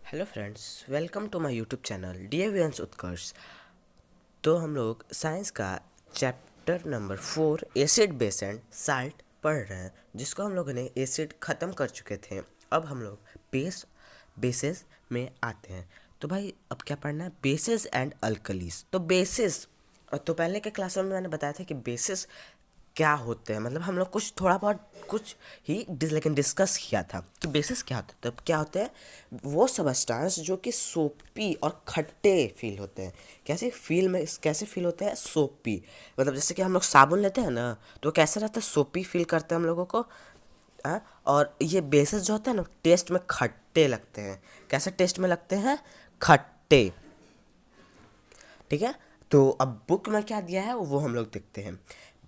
Hello friends, welcome to my YouTube channel D Utkarsh. तो हम लोग साइंस का chapter number 4 acid base and salt पढ़ रहे हैं, जिसको हम लोगों ने एसिड ख़त्म कर चुके थे। अब हम लोग बेसिस में आते हैं। तो भाई अब क्या पढ़ना है? Basis and alkalis. तो बेसिस, तो पहले के क्लास में मैंने बताया था कि बेसिस क्या होते हैं। मतलब हम लोग कुछ थोड़ा बहुत कुछ ही लेकिन डिस्कस किया था कि बेसिस क्या होता है। तब क्या होते हैं? वो सबस्टांस जो कि सोपी और खट्टे फील होते हैं। कैसे फील होते हैं? सोपी। मतलब जैसे कि हम लोग साबुन लेते हैं ना, तो कैसे रहता है? सोपी फील करते हैं हम लोगों को। हाँ। और ये बेसिस जो होता है ना, टेस्ट में खट्टे लगते हैं। कैसे टेस्ट में लगते हैं? खट्टे। ठीक है। तो अब बुक में क्या दिया है वो हम लोग देखते हैं।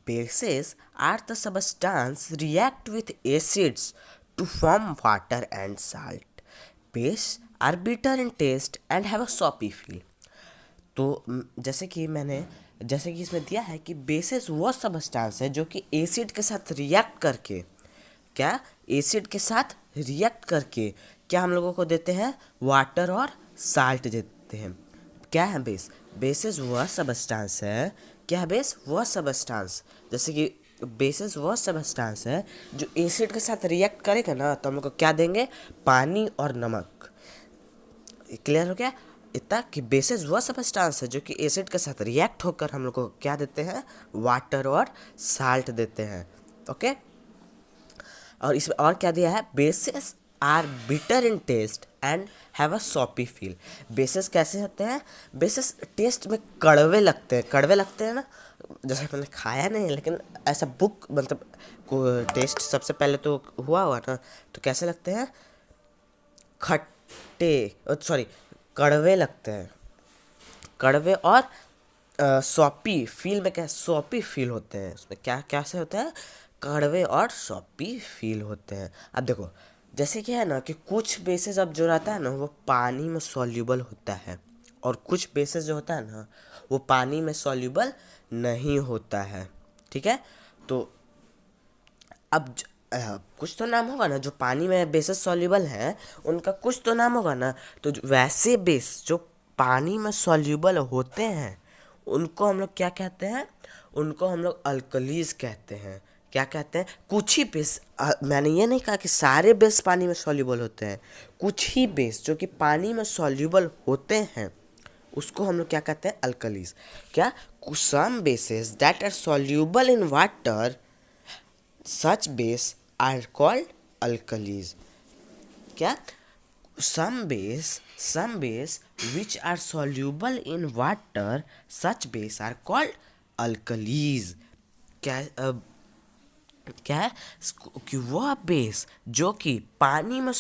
Bases are the substance react with acids to form water and salt. Base are bitter in taste and have a soapy feel. तो जैसे कि इसमें दिया है कि बेसिस वो सबस्टांस है जो कि एसिड के साथ रिएक्ट करके, क्या एसिड के साथ रिएक्ट करके क्या हम लोगों को देते हैं? वाटर और साल्ट देते हैं। क्या है बेस? बेसिस वह सबस्टांस है। क्या है बेस? वह सबस्टांस। जैसे कि बेसिस वह सबस्टांस है जो एसिड के साथ रिएक्ट करेगा ना, तो हम लोग को क्या देंगे? पानी और नमक। क्लियर हो गया? इतना कि बेसिस वह सबस्टांस है जो कि एसिड के साथ रिएक्ट होकर हम लोग को क्या देते हैं? वाटर और साल्ट देते हैं। ओके। और इसमें और क्या दिया है? Bases are bitter in taste and have a soapy feel. Bases कैसे होते हैं? बेसिस टेस्ट में कड़वे लगते हैं। कड़वे लगते हैं ना, जैसे मैंने खाया नहीं लेकिन ऐसा बुक मतलब को टेस्ट सबसे पहले तो हुआ हुआ ना, तो कैसे लगते हैं? खट्टे, सॉरी, कड़वे लगते हैं। कड़वे और सौपी फील में क्या? सौपी फील होते हैं। उसमें क्या कैसे होते हैं? कड़वे और सौपी फील होते हैं। अब देखो, जैसे कि है ना कि कुछ बेसिस अब जो रहता है ना वो पानी में सॉल्यूबल होता है, और कुछ बेसिस जो होता है ना वो पानी में सॉल्यूबल नहीं होता है। ठीक है। तो अब कुछ तो नाम होगा ना, जो पानी में बेसिस सॉल्यूबल हैं उनका कुछ तो नाम होगा ना। तो वैसे बेस जो पानी में सॉल्यूबल होते हैं उनको हम लोग क्या कहते हैं? उनको हम लोग अल्कलीज कहते हैं। क्या कहते हैं? कुछ ही बेस, मैंने ये नहीं कहा कि सारे बेस पानी में सॉल्यूबल होते हैं। कुछ ही बेस जो कि पानी में सॉल्यूबल होते हैं उसको हम लोग क्या कहते हैं? अल्कलीज। क्या? Some bases that are soluble in water, such base are called alkalis. क्या? some base which are soluble in water, such base are called alkalis. क्या? क्या है? कि वह बेस जो कि पानी में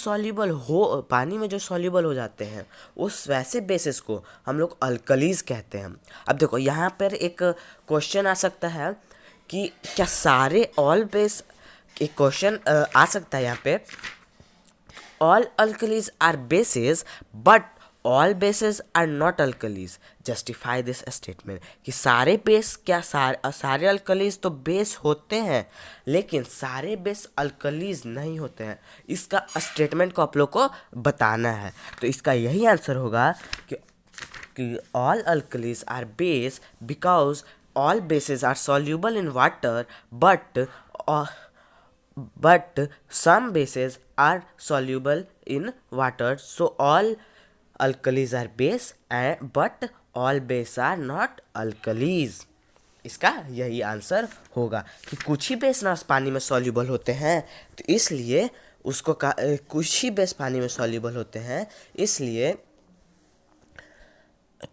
जो सॉल्यूबल हो जाते हैं उस वैसे बेसिस को हम लोग अल्कलीज कहते हैं। अब देखो यहाँ पर एक क्वेश्चन आ सकता है कि क्या सारे ऑल बेस, एक क्वेश्चन आ सकता है यहाँ पे, all alkalis are bases but all bases are not alkalis, justify this statement. कि सारे बेस क्या, सारे अल्कलीज तो बेस होते हैं लेकिन सारे बेस अल्कलीज नहीं होते हैं। इसका स्टेटमेंट को आप लोग को बताना है। तो इसका यही आंसर होगा कि all alkalis are base because all bases are soluble in water, uh, but some bases are soluble in water, so all alkalis are base but all base are not alkalis। इसका यही answer होगा कि कुछ ही base ना पानी में soluble होते हैं, तो इसलिए कुछ ही बेस पानी में सॉल्यूबल होते हैं, इसलिए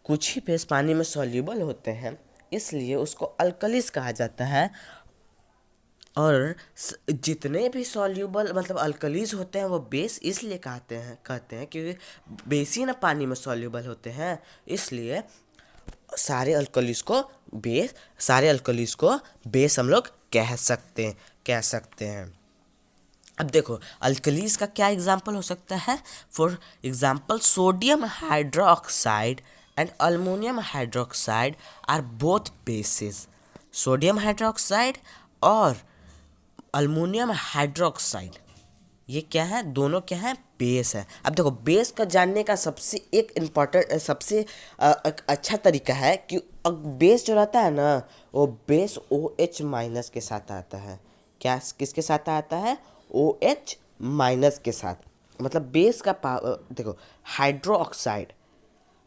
कुछ ही बेस पानी में सॉल्यूबल होते हैं, इसलिए उसको अल्कलीज कहा जाता है। और जितने भी सॉल्यूबल मतलब अल्कलीज होते हैं वो बेस इसलिए कहते हैं क्योंकि बेस ही ना पानी में सॉल्यूबल होते हैं, इसलिए सारे अल्कलीज को बेस हम लोग कह सकते हैं। अब देखो अल्कलीज का क्या एग्जाम्पल हो सकता है? For example sodium hydroxide and aluminium hydroxide are both bases. Sodium hydroxide और अल्मोनियम हाइड्रोक्साइड ये क्या है, दोनों क्या है, बेस है। अब देखो बेस का जानने का सबसे एक इम्पॉर्टेंट सबसे एक अच्छा तरीका है कि बेस जो रहता है ना, वो बेस ओ एच माइनस के साथ आता है। क्या किसके साथ आता है, ओ एच माइनस के साथ। मतलब बेस का देखो हाइड्रो ऑक्साइड,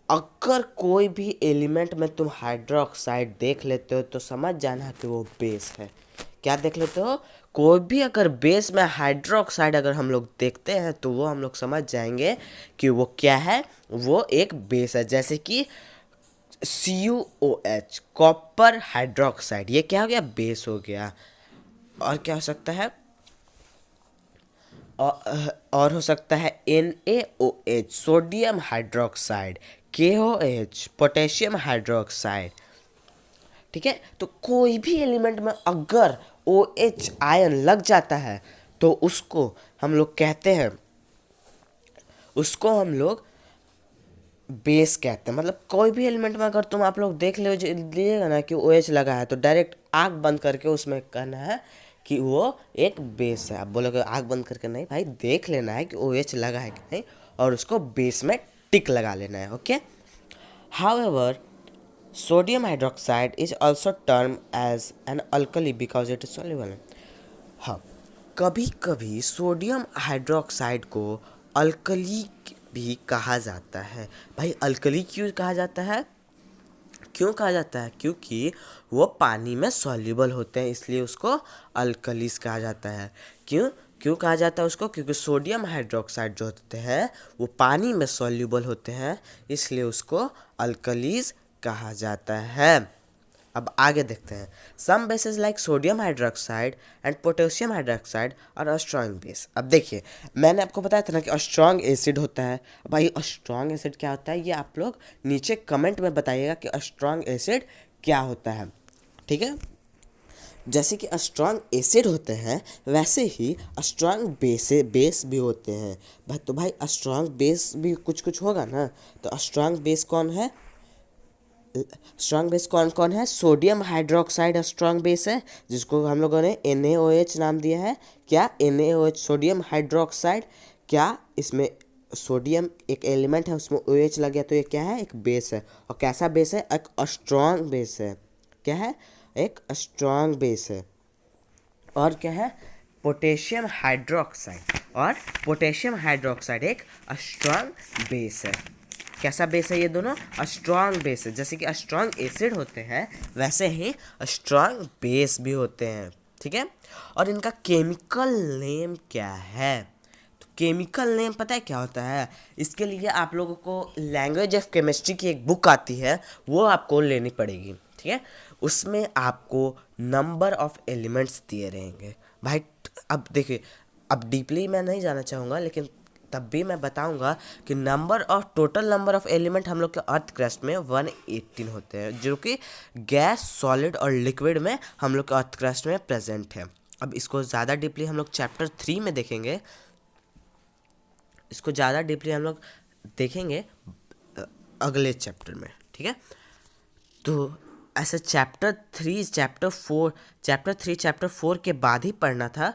अगर कोई भी एलिमेंट में तुम हाइड्रोक्साइड देख लेते हो तो समझ जाना कि वो बेस है। क्या देख लेते हो, कोई भी अगर बेस में हाइड्रोक्साइड अगर हम लोग देखते हैं तो वो हम लोग समझ जाएंगे कि वो क्या है, वो एक बेस है। जैसे कि CuOH, कॉपर हाइड्रोक्साइड, ये क्या हो गया, बेस हो गया। और क्या हो सकता है, और हो सकता है NaOH, sodium hydroxide, KOH, potassium hydroxide. ठीक है, तो कोई भी एलिमेंट में अगर OH आयन लग जाता है तो उसको हम लोग कहते हैं, उसको हम लोग बेस कहते हैं। मतलब कोई भी एलिमेंट में अगर तुम आप लोग देख लीजिएगा ना कि OH लगा है तो डायरेक्ट आँख बंद करके उसमें कहना है कि वो एक बेस है। आप बोलोगे आँख बंद करके, नहीं भाई, देख लेना है कि OH लगा है कि नहीं और उसको बेस में टिक लगा लेना है। Okay, however sodium hydroxide is also termed as an alkali because it is soluble। हाँ, कभी कभी सोडियम हाइड्रोक्साइड को अल्कली भी कहा जाता है। भाई अल्कली क्यों कहा जाता है, क्यों कहा जाता है, क्योंकि वो पानी में सॉल्युबल होते हैं, इसलिए उसको अल्कलीस कहा जाता है। क्यों क्यों कहा जाता है उसको, क्योंकि सोडियम हाइड्रोक्साइड जो होते हैं वो पानी में सॉल्युबल होते हैं, इसलिए उसको अल्कलीज कहा जाता है। अब आगे देखते हैं, some bases like sodium hydroxide and potassium hydroxide और स्ट्रॉन्ग बेस। अब देखिए मैंने आपको बताया था ना कि स्ट्रॉन्ग एसिड होता है। भाई स्ट्रॉन्ग एसिड क्या होता है, ये आप लोग नीचे कमेंट में बताइएगा कि स्ट्रॉन्ग एसिड क्या होता है। ठीक है, जैसे कि स्ट्रॉन्ग एसिड होते हैं वैसे ही स्ट्रॉन्ग बेस भी होते हैं। भाई तो भाई स्ट्रॉन्ग बेस भी कुछ कुछ होगा ना, तो स्ट्रॉन्ग बेस कौन है, स्ट्रॉन्ग बेस कौन कौन है, सोडियम हाइड्रोक्साइड स्ट्रॉन्ग बेस है जिसको हम लोगों ने NaOH नाम दिया है। क्या NaOH, सोडियम हाइड्रोक्साइड, क्या इसमें सोडियम एक एलिमेंट है उसमें OH लग गया तो ये क्या है, एक बेस है। और कैसा बेस है, एक स्ट्रॉन्ग बेस है। क्या है, एक स्ट्रॉन्ग बेस है। और क्या है, पोटेशियम हाइड्रोक्साइड, और पोटेशियम हाइड्रोक्साइड एक स्ट्रॉन्ग बेस है। कैसा बेस है, ये दोनों स्ट्रॉन्ग बेस है। जैसे कि स्ट्रॉन्ग एसिड होते हैं वैसे ही स्ट्रॉन्ग बेस भी होते हैं। ठीक है, और इनका केमिकल नेम क्या है, तो केमिकल नेम पता है क्या होता है, इसके लिए आप लोगों को लैंग्वेज ऑफ केमिस्ट्री की एक बुक आती है, वो आपको लेनी पड़ेगी। ठीक है, उसमें आपको नंबर ऑफ एलिमेंट्स दिए रहेंगे। भाई अब देखिए, अब डीपली मैं नहीं जाना चाहूँगा लेकिन तब भी मैं बताऊंगा कि टोटल नंबर ऑफ एलिमेंट हम लोग के अर्थ क्रस्ट में 118 होते हैं, जो कि गैस, सॉलिड और लिक्विड में हम लोग के अर्थ क्रस्ट में प्रेजेंट है। अब इसको ज़्यादा डीपली हम लोग चैप्टर 3 में देखेंगे, इसको ज़्यादा डीपली हम लोग देखेंगे अगले चैप्टर में। ठीक है, तो ऐसे चैप्टर 4 के बाद ही पढ़ना था,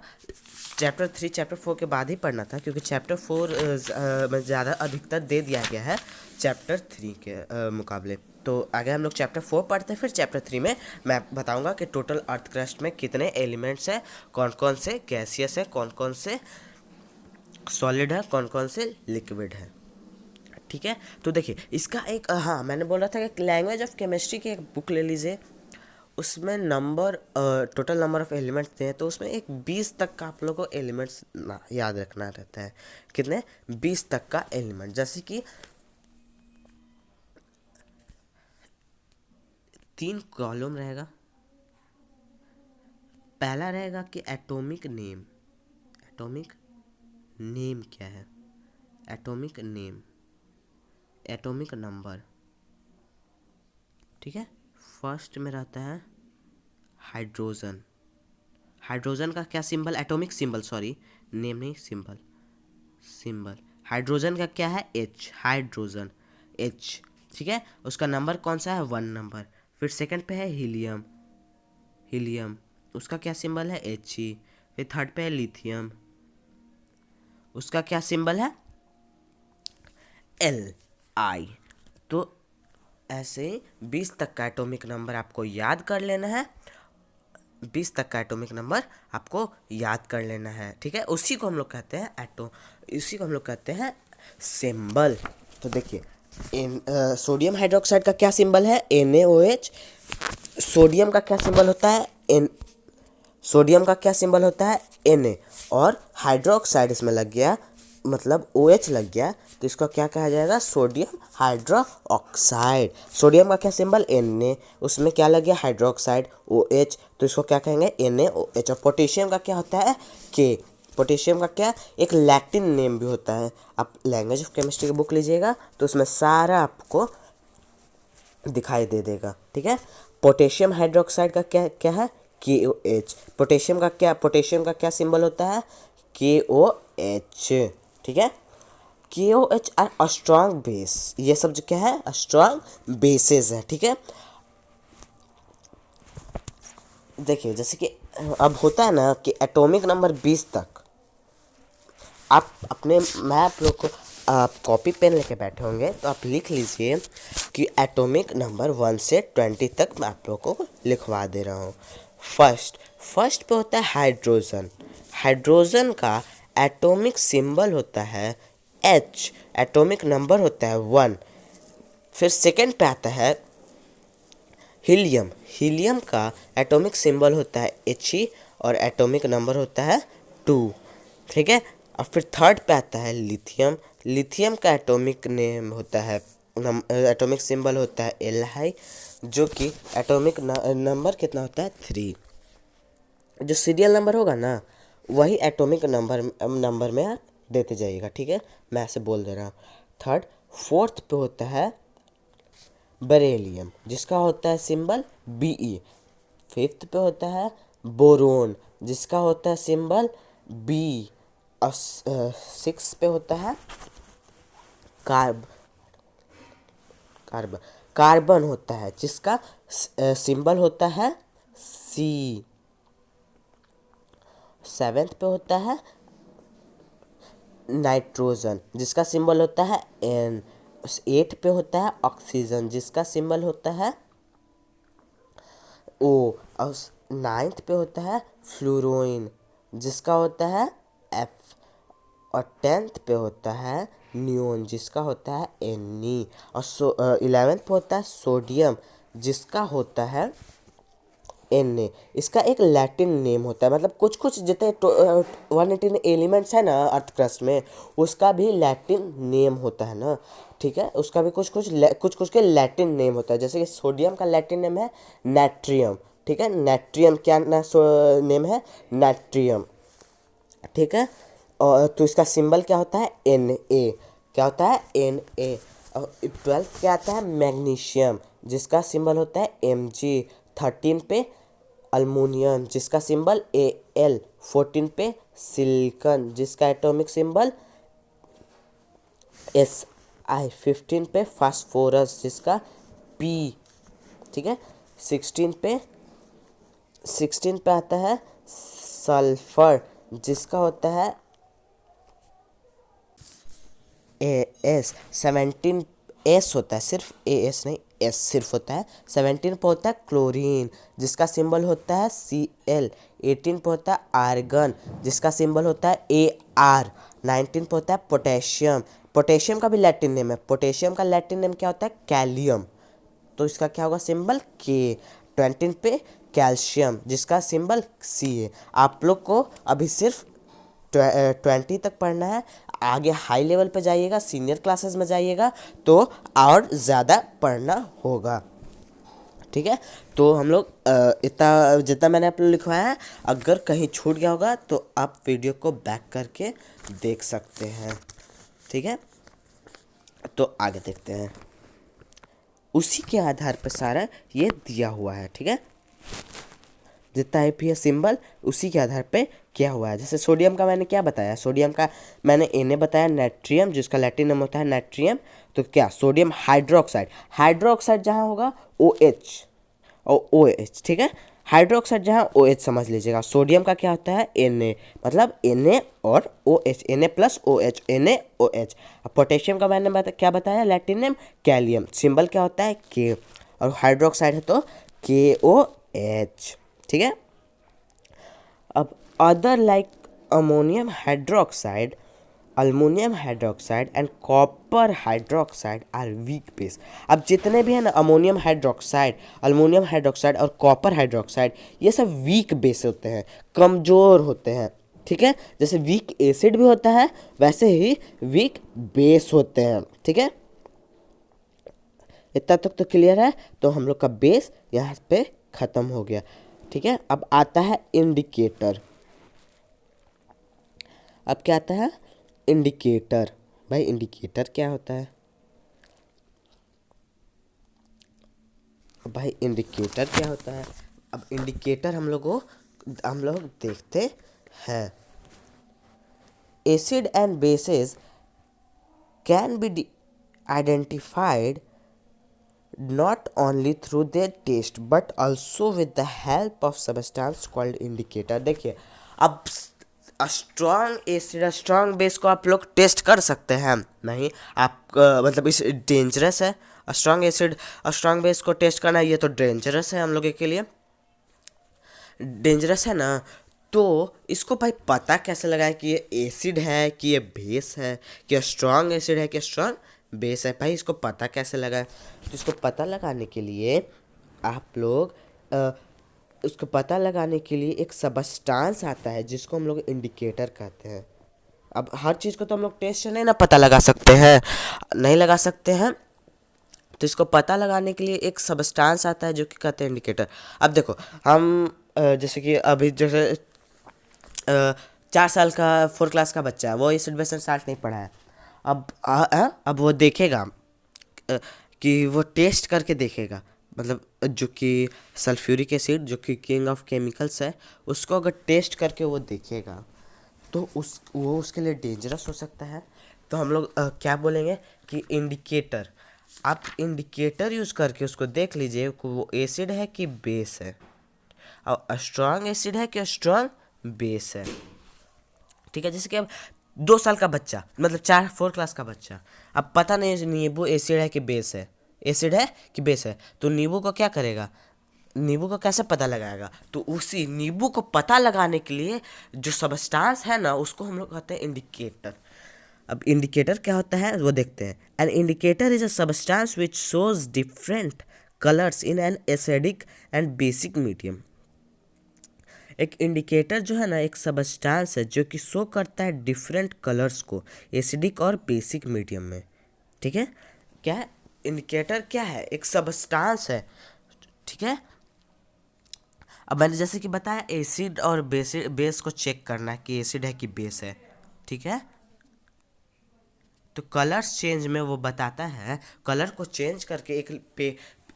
चैप्टर 4 के बाद ही पढ़ना था, क्योंकि चैप्टर 4 में ज़्यादा अधिकतर दे दिया गया है चैप्टर 3 के मुकाबले। तो आगे हम लोग चैप्टर 4 पढ़ते हैं, फिर चैप्टर 3 में मैं बताऊंगा कि टोटल अर्थ क्रस्ट में कितने एलिमेंट्स हैं, कौन कौन से गैसियस है, कौन कौन से सॉलिड है, कौन कौन से लिक्विड है। ठीक है, तो देखिए इसका एक हाँ मैंने बोला था कि लैंग्वेज ऑफ केमिस्ट्री की एक बुक ले लीजिए, उसमें टोटल नंबर ऑफ एलिमेंट्स हैं, तो उसमें एक 20 तक का आप लोगों को एलिमेंट्स याद रखना रहता है। कितने, 20 तक का एलिमेंट। जैसे कि 3 कॉलम रहेगा, पहला रहेगा कि एटॉमिक नेम, एटॉमिक नेम क्या है, एटॉमिक नेम, एटॉमिक नंबर। ठीक है, फर्स्ट में रहता है हाइड्रोजन, हाइड्रोजन का क्या symbol, atomic symbol, sorry name नहीं, सिंबल, सिंबल हाइड्रोजन का क्या है, H, हाइड्रोजन H। ठीक है, उसका नंबर कौन सा है, 1 नंबर। फिर सेकंड पे है हीलियम, हीलियम उसका क्या सिंबल है, He। फिर थर्ड पे है लिथियम, उसका क्या सिंबल है, Li। तो ऐसे 20 तक का एटॉमिक नंबर आपको याद कर लेना है, 20 तक का एटॉमिक नंबर आपको याद कर लेना है, ठीक है। उसी को हम लोग कहते हैं इसी को हम लोग कहते हैं सिंबल। तो देखिए सोडियम हाइड्रोक्साइड का क्या सिंबल है, NaOH। सोडियम का क्या सिंबल होता है, सोडियम का क्या सिंबल होता है, Na। और हाइड्रोक्साइड इसमें लग गया, मतलब OH लग गया, तो इसको क्या कहा जाएगा, सोडियम हाइड्रोक्साइड। सोडियम का क्या सिंबल, Na, उसमें क्या लग गया, हाइड्रोक्साइड OH, तो इसको क्या कहेंगे, NaOH। और पोटेशियम का क्या होता है, K। पोटेशियम का क्या, एक लैटिन नेम भी होता है। आप लैंग्वेज ऑफ केमिस्ट्री की बुक लीजिएगा तो उसमें सारा आपको दिखाई दे देगा, ठीक है। पोटेशियम हाइड्रोक्साइड का क्या क्या है, KOH। पोटेशियम का क्या सिंबल होता है, KOH, ठीक है। KOH आर स्ट्रॉन्ग बेस, ये सब जो क्या है, स्ट्रॉन्ग बेसेस है, ठीक है। देखिए जैसे कि अब होता है ना कि एटॉमिक नंबर 20 तक आप अपने, मैं आप लोग को, आप कॉपी पेन लेके बैठे होंगे तो आप लिख लीजिए कि एटॉमिक नंबर 1 से 20 तक मैं आप लोग को लिखवा दे रहा हूँ। फर्स्ट पे होता है हाइड्रोजन। हाइड्रोजन का एटॉमिक सिंबल होता है H, एटॉमिक नंबर होता है 1। फिर सेकंड पे आता है हीलियम। हीलियम का एटॉमिक सिंबल होता है He और एटॉमिक नंबर होता है 2, ठीक है। और फिर थर्ड पे आता है लिथियम। लिथियम का एटॉमिक नेम होता है, एटॉमिक सिंबल होता है Li, जो कि एटॉमिक नंबर कितना होता है 3। जो सीरियल नंबर होगा ना वही एटॉमिक नंबर में आप देते जाइएगा, ठीक है। मैं ऐसे बोल दे रहा हूँ। फोर्थ पे होता है बेरिलियम, जिसका होता है सिंबल Be। फिफ्थ पे होता है बोरोन, जिसका होता है सिंबल B। और सिक्स पे होता है कार्बन होता है, जिसका सिंबल होता है C। सेवेंथ पे होता है नाइट्रोजन, जिसका सिंबल होता है N। 8 पे होता है ऑक्सीजन, जिसका सिंबल होता है O। और 9th पे होता है फ्लोरीन, जिसका होता है F। और 10th पे होता है नियोन, जिसका होता है Ne। और 11th पे होता है सोडियम, जिसका होता है Na। इसका एक लैटिन नेम होता है, मतलब कुछ कुछ जितने 118 एलिमेंट्स है ना अर्थ क्रस्ट में, उसका भी लैटिन नेम होता है ना, ठीक है। उसका भी कुछ कुछ के लैटिन नेम होता है। जैसे कि सोडियम का लैटिन नेम है नाट्रियम, ठीक है। नाट्रियम क्या नेम है, नाट्रियम, ठीक है। और तो इसका सिंबल क्या होता है Na, क्या होता है Na। और 12th क्या आता है मैग्नीशियम, जिसका सिंबल होता है Mg। 13 पे अल्मोनियम, जिसका सिंबल Al। 14 पे सिलिकॉन, जिसका एटॉमिक सिंबल Si। 15 पे फास्फोरस, जिसका P, ठीक है। 16 पे आता है सल्फर, जिसका होता है As। 17 S होता है, सिर्फ As नहीं, S सिर्फ होता है। 17 पे होता है क्लोरीन, जिसका सिंबल होता है Cl। 18 पे होता है आर्गन, जिसका सिंबल होता है Ar। 19 पे होता है पोटेशियम। पोटेशियम का भी लैटिन नेम है, पोटेशियम का लैटिन नेम क्या होता है कैलियम, तो इसका क्या होगा सिंबल K। 20 पे कैल्शियम, जिसका सिंबल C है। आप लोग को अभी सिर्फ 20 तक पढ़ना है, आगे हाई लेवल पे जाइएगा, सीनियर क्लासेस में जाइएगा तो और ज़्यादा पढ़ना होगा, ठीक है। तो हम लोग इतना जितना मैंने आप लोग लिखवाया है, अगर कहीं छूट गया होगा तो आप वीडियो को बैक करके देख सकते हैं, ठीक है। तो आगे देखते हैं, उसी के आधार पर सारा ये दिया हुआ है, ठीक है। जितना भी है सिंबल उसी के आधार पे क्या हुआ है। जैसे सोडियम का मैंने क्या बताया, सोडियम का मैंने Na बताया, नाइट्रियम जिसका लैटिन नाम होता है नाइट्रियम, तो क्या सोडियम हाइड्रोक्साइड, हाइड्रोक्साइड जहाँ होगा OH और OH, ठीक है। हाइड्रोक्साइड जहाँ OH समझ लीजिएगा। सोडियम का क्या होता है Na, मतलब Na और OH, Na plus OH, NaOH। अब पोटेशियम का मैंने क्या बताया, लैटिन नेम कैलियम, सिंबल क्या होता है K, और हाइड्रोक्साइड है तो KOH। ठीक है। अब other like ammonium hydroxide, aluminium hydroxide and copper hydroxide are weak base. अब जितने भी है ना अमोनियम हाइड्रोक्साइड, अल्मोनियम हाइड्रोक्साइड और कॉपर हाइड्रोक्साइड, ये सब वीक बेस होते हैं, कमज़ोर होते हैं। ठीक है, जैसे वीक एसिड भी होता है वैसे ही वीक बेस होते हैं। ठीक है, इतना तक तो क्लियर है। तो हम लोग का बेस यहाँ पे ख़त्म हो गया। ठीक है, अब आता है इंडिकेटर। अब क्या आता है इंडिकेटर। भाई इंडिकेटर क्या होता है? भाई इंडिकेटर क्या होता है? अब इंडिकेटर हम लोग देखते हैं। Acid and bases can be identified not only through their taste but also with the help of substance called indicator। देखिए, अब स्ट्रॉन्ग एसिड स्ट्रॉन्ग बेस को आप लोग टेस्ट कर सकते हैं नहीं? आप मतलब इस डेंजरस है स्ट्रॉन्ग एसिड स्ट्रॉन्ग बेस को टेस्ट करना, ये तो डेंजरस है हम लोगों के लिए, डेंजरस है ना। तो इसको भाई पता कैसे लगाए कि ये एसिड है कि ये बेस है, कि स्ट्रॉन्ग एसिड है कि स्ट्रॉन्ग बेस है? भाई इसको पता कैसे लगाए? तो इसको पता लगाने के लिए आप लोग उसको पता लगाने के लिए एक सबस्टांस आता है जिसको हम लोग इंडिकेटर कहते हैं। अब हर चीज़ को तो हम लोग टेस्ट से नहीं ना पता लगा सकते हैं, नहीं लगा सकते हैं। तो इसको पता लगाने के लिए एक सबस्टांस आता है जो कि कहते हैं इंडिकेटर। अब देखो हम जैसे कि अभी जैसे 4 साल का 4 क्लास का बच्चा है, वो एसिड बेस एंड साल्ट नहीं पढ़ा है। अब वो देखेगा कि वो टेस्ट करके देखेगा, मतलब जो कि सल्फ्यूरिक एसिड जो कि किंग ऑफ केमिकल्स है, उसको अगर टेस्ट करके वो देखेगा तो वो उसके लिए डेंजरस हो सकता है। तो हम लोग क्या बोलेंगे कि इंडिकेटर, आप इंडिकेटर यूज़ करके उसको देख लीजिए कि वो एसिड है कि बेस है, और स्ट्रॉन्ग एसिड है कि स्ट्रॉन्ग बेस है। ठीक है, जैसे कि अब 2 साल का बच्चा, मतलब 4 क्लास का बच्चा, अब पता नहीं नींबू एसिड है कि बेस है, एसिड है कि बेस है, तो नींबू को क्या करेगा, नींबू को कैसे पता लगाएगा? तो उसी नींबू को पता लगाने के लिए जो सबस्टांस है ना उसको हम लोग कहते हैं इंडिकेटर। अब इंडिकेटर क्या होता है वो देखते हैं। An indicator is a substance which shows different colours in an acidic and basic medium. एक इंडिकेटर जो है ना एक सबस्टांस है जो कि शो करता है डिफरेंट कलर्स को एसिडिक और बेसिक मीडियम में। ठीक है, क्या है इंडिकेटर? क्या है? एक सबस्टांस है। ठीक है, अब मैंने जैसे कि बताया एसिड और बेस को चेक करना है कि एसिड है कि बेस है। ठीक है, तो कलर्स चेंज में वो बताता है, कलर को चेंज करके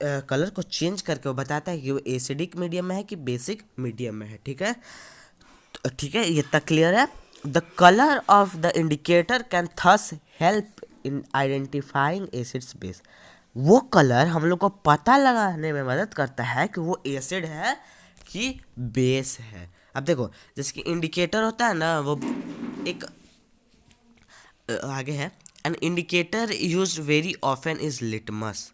कलर को चेंज करके वो बताता है कि वो एसिडिक मीडियम में है कि बेसिक मीडियम में है। ठीक है, ठीक है, ये तक क्लियर है। The colour of the indicator can thus help in identifying acids base. वो कलर हम लोग को पता लगाने में मदद करता है कि वो एसिड है कि बेस है। अब देखो, जैसे कि इंडिकेटर होता है ना, वो एक आगे है, an indicator use very often is litmus.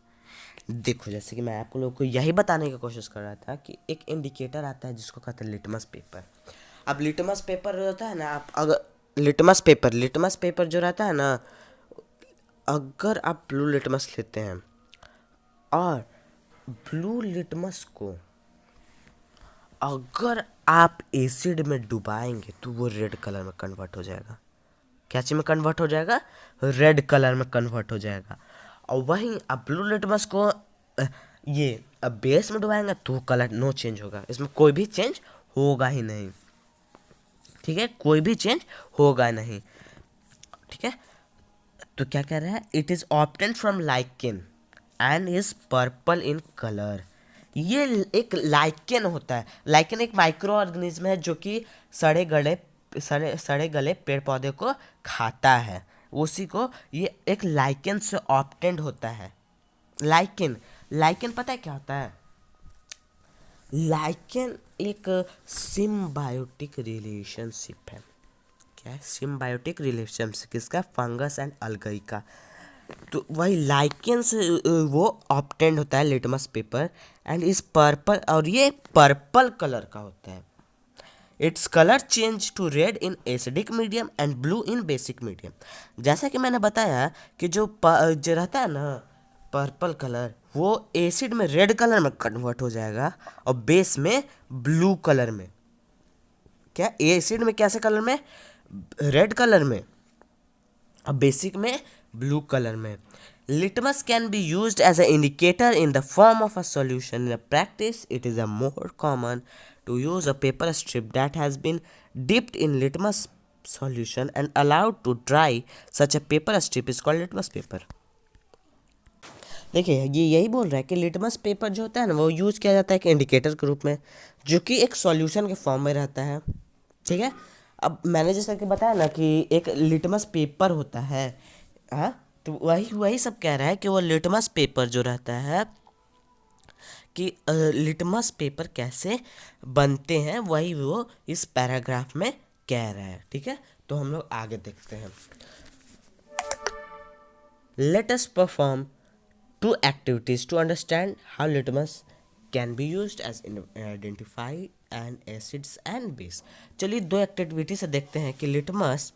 देखो, जैसे कि मैं आप लोगों को यही बताने की कोशिश कर रहा था कि एक इंडिकेटर आता है जिसको कहते हैं लिटमस पेपर। अब लिटमस पेपर होता है ना, आप अगर लिटमस पेपर जो रहता है ना, अगर आप ब्लू लिटमस लेते हैं और ब्लू लिटमस को अगर आप एसिड में डुबाएंगे तो वो रेड कलर में कन्वर्ट हो जाएगा। क्या चीज़ में कन्वर्ट हो जाएगा? रेड कलर में कन्वर्ट हो जाएगा। और वहीं अब ब्लू लिटमस को ये अब बेस में डुबाएंगे तो कलर नो चेंज होगा, इसमें कोई भी चेंज होगा ही नहीं। ठीक है, कोई भी चेंज होगा नहीं। ठीक है, तो क्या कह रहा है? It is obtain from lichen and is purple in colour. ये एक लाइकेन होता है। लाइकेन एक माइक्रो ऑर्गेनिज्म है जो कि सड़े गले पेड़ पौधे को खाता है, उसी को ये एक लाइकेन से ऑब्टेंड होता है। लाइकेन, लाइकेन पता है क्या होता है? लाइकेन एक सिम्बायोटिक रिलेशनशिप है। क्या है? सिम्बायोटिक रिलेशनशिप किसका? फंगस एंड अलगई का। तो वही लाइकेन से वो ऑब्टेंड होता है litmus paper and is purple, और ये पर्पल कलर का होता है। Its colour change to red in acidic medium and blue in basic medium. जैसा कि मैंने बताया कि जो रहता है ना पर्पल कलर, वो एसिड में रेड कलर में कन्वर्ट हो जाएगा और बेस में ब्लू कलर में। क्या एसिड में कैसे कलर में? रेड कलर में, और बेसिक में ब्लू कलर में। Litmus can be used as a indicator in the form of a solution. In practice it is a more common to use a paper strip that has been dipped in litmus solution and allowed to dry. Such a paper strip is called litmus paper. देखिए ये यही बोल रहा है कि litmus paper जो होता है ना वो यूज़ किया जाता है एक इंडिकेटर के रूप में, जो कि एक सॉल्यूशन के फॉर्म में रहता है। ठीक है, अब मैंने जैसा कि बताया ना कि एक लिटमस पेपर होता है, हाँ, तो वही वही सब कह रहा है कि वो लिटमस पेपर जो रहता है कि लिटमस पेपर कैसे बनते हैं, वही वो इस पैराग्राफ में कह रहा है। ठीक है, तो हम लोग आगे देखते हैं। Let us perform two activities to understand how litmus can be used as identify and acids and base. चलिए दो एक्टिविटी से देखते हैं कि लिटमस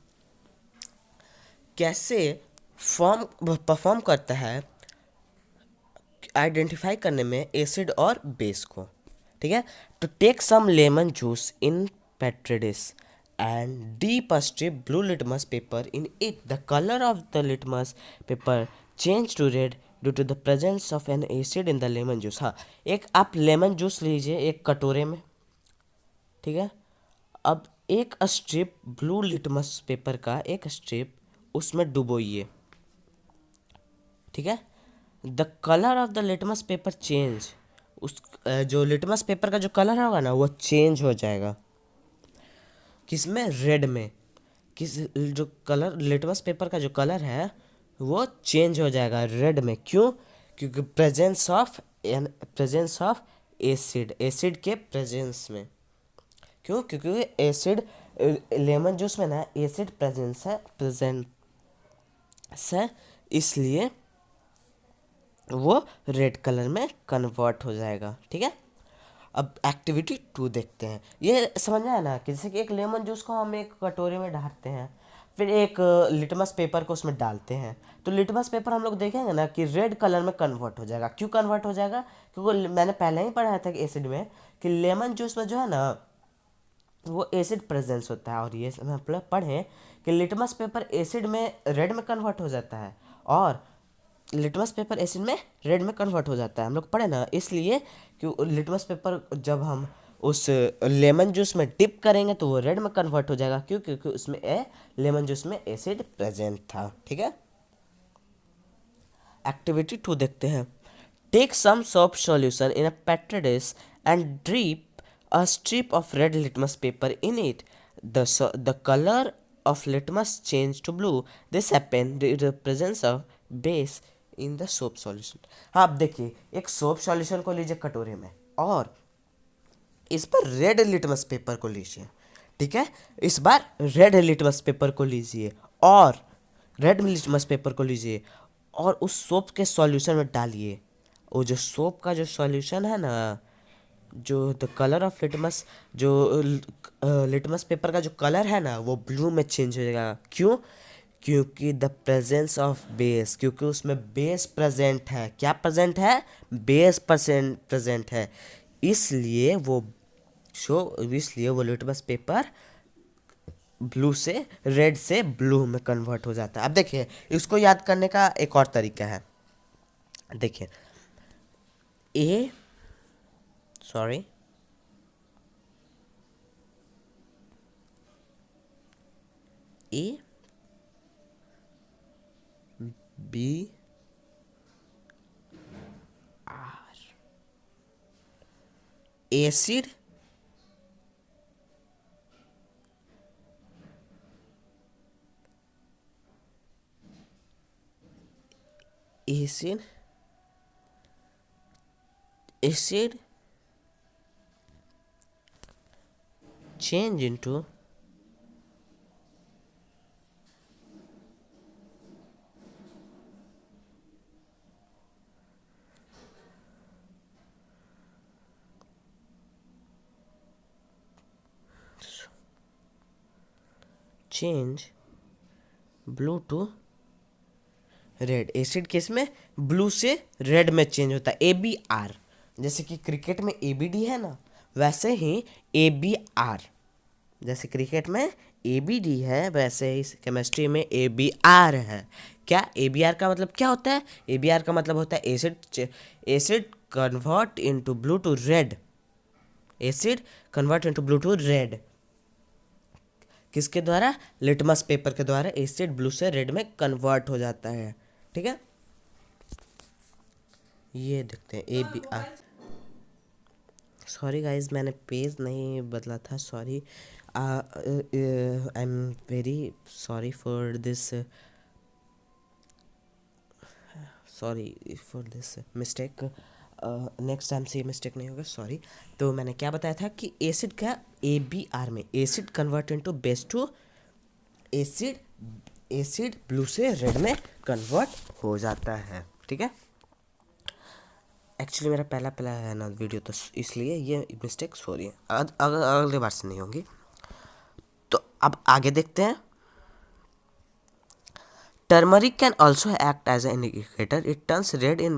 कैसे परफॉर्म करता है आइडेंटिफाई करने में एसिड और बेस को। ठीक है, तो take some lemon juice in petri dish and dip a strip blue litmus paper in it. The colour of the litmus paper change to red due to the presence of an acid in the lemon juice. हाँ, एक आप lemon juice लीजिए एक कटोरे में। ठीक है, अब एक स्ट्रिप ब्लू लिटमस पेपर का एक स्ट्रिप उसमें डुबोइए। ठीक है, the colour of the litmus paper change, उस जो लिटमस पेपर का जो कलर होगा ना वो चेंज हो जाएगा। किसमें? रेड में। किस जो कलर लिटमस पेपर का जो कलर है वो चेंज हो जाएगा रेड में। क्यों? क्योंकि प्रेजेंस ऑफ एसिड, एसिड के प्रेजेंस में। क्यों? क्योंकि एसिड लेमन जूस में ना एसिड प्रेजेंस है, इसलिए वो रेड कलर में कन्वर्ट हो जाएगा। ठीक है, अब एक्टिविटी 2 देखते हैं। ये समझ में आया ना कि जैसे कि एक लेमन जूस को हम एक कटोरे में डालते हैं, फिर एक लिटमस पेपर को उसमें डालते हैं, तो लिटमस पेपर हम लोग देखेंगे ना कि रेड कलर में कन्वर्ट हो जाएगा। क्यों कन्वर्ट हो जाएगा? क्योंकि मैंने पहले ही पढ़ाया था कि एसिड में कि लेमन जूस में जो है ना वो एसिड प्रेजेंस होता है, और ये हम पढ़ें कि लिटमस पेपर एसिड में रेड में कन्वर्ट हो जाता है और लिटमस पेपर एसिड में रेड में कन्वर्ट हो जाता है। हम लोग पढ़े ना, इसलिए कि लिटमस पेपर जब हम उस लेमन जूस में डिप करेंगे तो वो रेड में कन्वर्ट हो जाएगा। क्यों? क्योंकि उसमें लेमन जूस में एसिड प्रेजेंट था। ठीक है, एक्टिविटी 2 देखते हैं। Take some soap solution in a petri dish and drip a strip of red litmus paper in it. The colour of litmus change to blue. This happen due to the presence of base in the soap solution. हाँ, अब देखिए एक soap solution को लीजिए कटोरे में और इस पर रेड लिटमस पेपर को लीजिए। ठीक है, इस बार रेड लिटमस पेपर को लीजिए और रेड लिटमस पेपर को लीजिए और उस सोप के सॉल्यूशन में डालिए। वो जो सोप का जो सॉल्यूशन है ना, जो द कलर ऑफ लिटमस, जो लिटमस पेपर का जो कलर है ना वो ब्लू में चेंज हो जाएगा। क्यों? क्योंकि द प्रेजेंस ऑफ बेस, क्योंकि उसमें बेस प्रेजेंट है। क्या प्रेजेंट है? बेस प्रेजेंट है, इसलिए वो इसलिए वो लिटमस पेपर ब्लू से रेड से ब्लू में कन्वर्ट हो जाता है। अब देखिए इसको याद करने का एक और तरीका है। देखिए A sorry A B acid acid acid change into change blue to red. Acid case में ब्लू से रेड में चेंज होता है, ABR। जैसे कि क्रिकेट में ABD है ना, वैसे ही ABR। जैसे क्रिकेट में ABD है, वैसे ही केमिस्ट्री में ABR है। क्या ABR का मतलब क्या होता है? ABR का मतलब होता है acid convert into blue to red. Acid convert into blue to red किसके द्वारा? लिटमस पेपर के द्वारा एसिड ब्लू से रेड में कन्वर्ट हो जाता है। ठीक है, ये देखते हैं ABR। सॉरी गाइज, मैंने पेज नहीं बदला था, sorry. I am very sorry for this, sorry for this mistake. Next time से ये मिस्टेक नहीं होगा, सॉरी। तो मैंने क्या बताया था कि एसिड का ABR में acid convert into base to acid blue से रेड में कन्वर्ट हो जाता है। ठीक है, एक्चुअली मेरा पहला पहला है ना वीडियो, तो इसलिए ये मिस्टेक सॉरी है, अगले बार से नहीं होंगी। तो अब आगे देखते हैं। Turmeric can also act as an indicator. It turns red in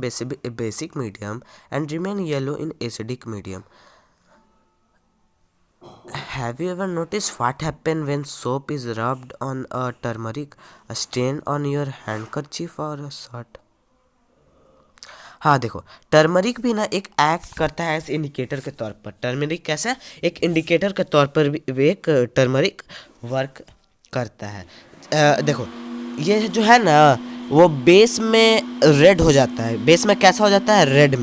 basic medium and remain yellow in acidic medium. Have you ever noticed what happens when soap is rubbed on a turmeric, a stain on your handkerchief or a shirt? हाँ देखो, turmeric भी ना एक act करता है as indicator के तौर पर। टर्मरिक कैसा? एक इंडिकेटर के तौर पर भी एक टर्मरिक वर्क करता है। देखो, ये जो है ना वो बेस में रेड हो जाता है। बेस में कैसा हो जाता है? रेड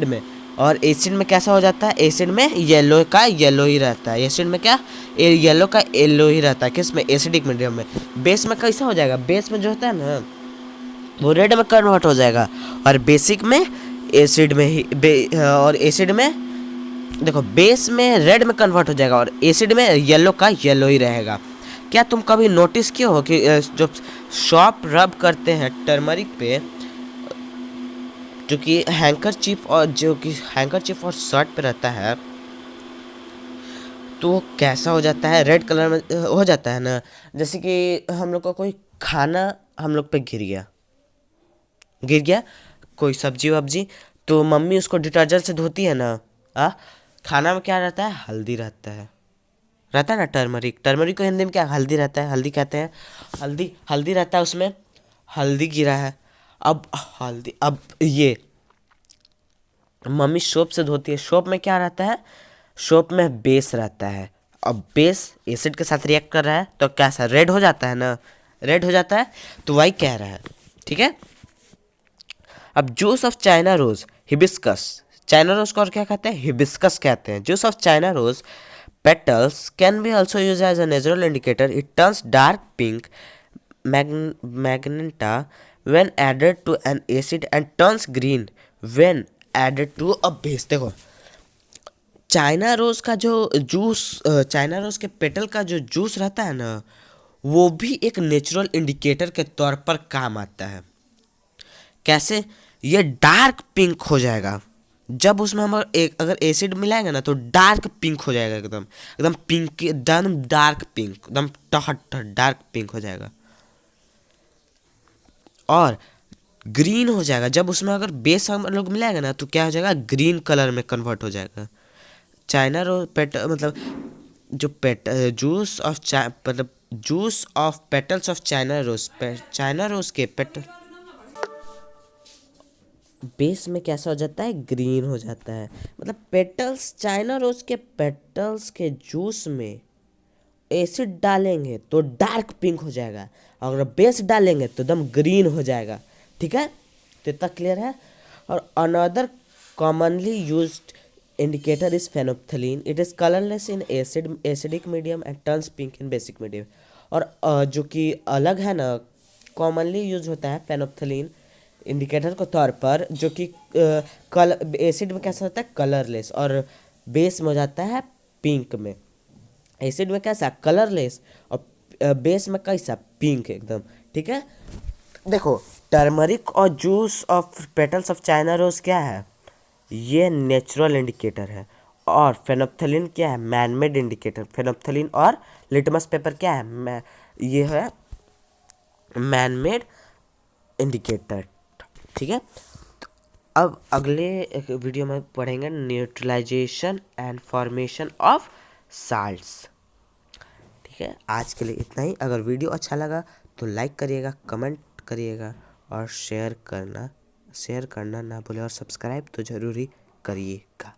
में। और एसिड में कैसा हो जाता है? एसिड में येलो का येलो ही रहता है। एसिड में क्या? येलो का येलो ही रहता है। किस में? एसिडिक मीडियम में। बेस में कैसा हो जाएगा? बेस में जो होता है ना वो रेड में कन्वर्ट हो जाएगा, और बेसिक में एसिड में ही और एसिड में देखो, बेस में रेड में कन्वर्ट हो जाएगा और एसिड में येलो का येलो ही रहेगा। क्या तुम कभी नोटिस किए हो कि जो शॉप रब करते हैं टर्मरिक पे, जो कि हैंकरचीफ और शर्ट पे रहता है, तो वो कैसा हो जाता है? रेड कलर में हो जाता है ना। जैसे कि हम लोग का कोई खाना हम लोग पे गिर गया, कोई सब्जी वब्जी, तो मम्मी उसको डिटर्जेंट से धोती है ना। खाना में क्या रहता है? हल्दी रहता है ना। टर्मरिक को हिंदी में क्या? हल्दी रहता है, हल्दी कहते हैं। हल्दी रहता है, उसमें हल्दी गिरा है। अब ये मम्मी सोप से धोती है। सोप में क्या रहता है? सोप में बेस रहता है। अब बेस एसिड के साथ रिएक्ट कर रहा है तो कैसा? रेड हो जाता है ना। रेड हो जाता है, तो वही कह रहा है। ठीक है, अब juice of China rose hibiscus, China rose को और क्या कहते हैं? हिबिस्कस कहते हैं। Juice of China rose petals can be also used as a natural indicator. It turns dark pink magenta when added to an acid and turns green when added to a base। देखो, China rose का जो juice, China rose के petal का जो juice रहता है ना, वो भी एक नेचुरल इंडिकेटर के तौर पर काम आता है। कैसे? ये डार्क पिंक हो जाएगा जब उसमें हम अगर एसिड मिलाएंगे ना, तो डार्क पिंक हो जाएगा, एकदम पिंक, एकदम डार्क पिंक, एकदम डार्क पिंक हो जाएगा। और ग्रीन हो जाएगा जब उसमें अगर बेस हम लोग मिलाएंगे ना, तो क्या हो जाएगा? ग्रीन कलर में कन्वर्ट हो जाएगा। चाइना रोज मतलब जो जूस ऑफ मतलब juice of petals of China rose के पेटल बेस में कैसा हो जाता है? ग्रीन हो जाता है। मतलब पेटल्स, चाइना रोज के पेटल्स के जूस में एसिड डालेंगे तो डार्क पिंक हो जाएगा, और अगर बेस डालेंगे तो एकदम ग्रीन हो जाएगा। ठीक है, तो इतना क्लियर है। और another commonly used indicator is phenolphthalein. It is colourless in acidic medium and turns pink in basic medium. और जो कि अलग है ना, कॉमनली यूज होता है फेनोप्थलीन इंडिकेटर के तौर पर, जो कि एसिड में कैसा होता है? कलरलेस, और बेस में हो जाता है पिंक में। एसिड में कैसा कलरलेस, और बेस में कैसा पिंक एकदम। ठीक है, देखो टर्मरिक और juice of petals of China rose क्या है, ये नेचुरल इंडिकेटर है। और फेनोप्थलीन क्या है, मैनमेड इंडिकेटर। फेनोप्थलीन और लिटमस पेपर क्या है, ये है मैनमेड इंडिकेटर। ठीक है, अब अगले वीडियो में पढ़ेंगे neutralisation and formation of salts. ठीक है, आज के लिए इतना ही। अगर वीडियो अच्छा लगा तो लाइक करिएगा, कमेंट करिएगा और शेयर करना ना भूलें, और सब्सक्राइब तो ज़रूरी करिएगा।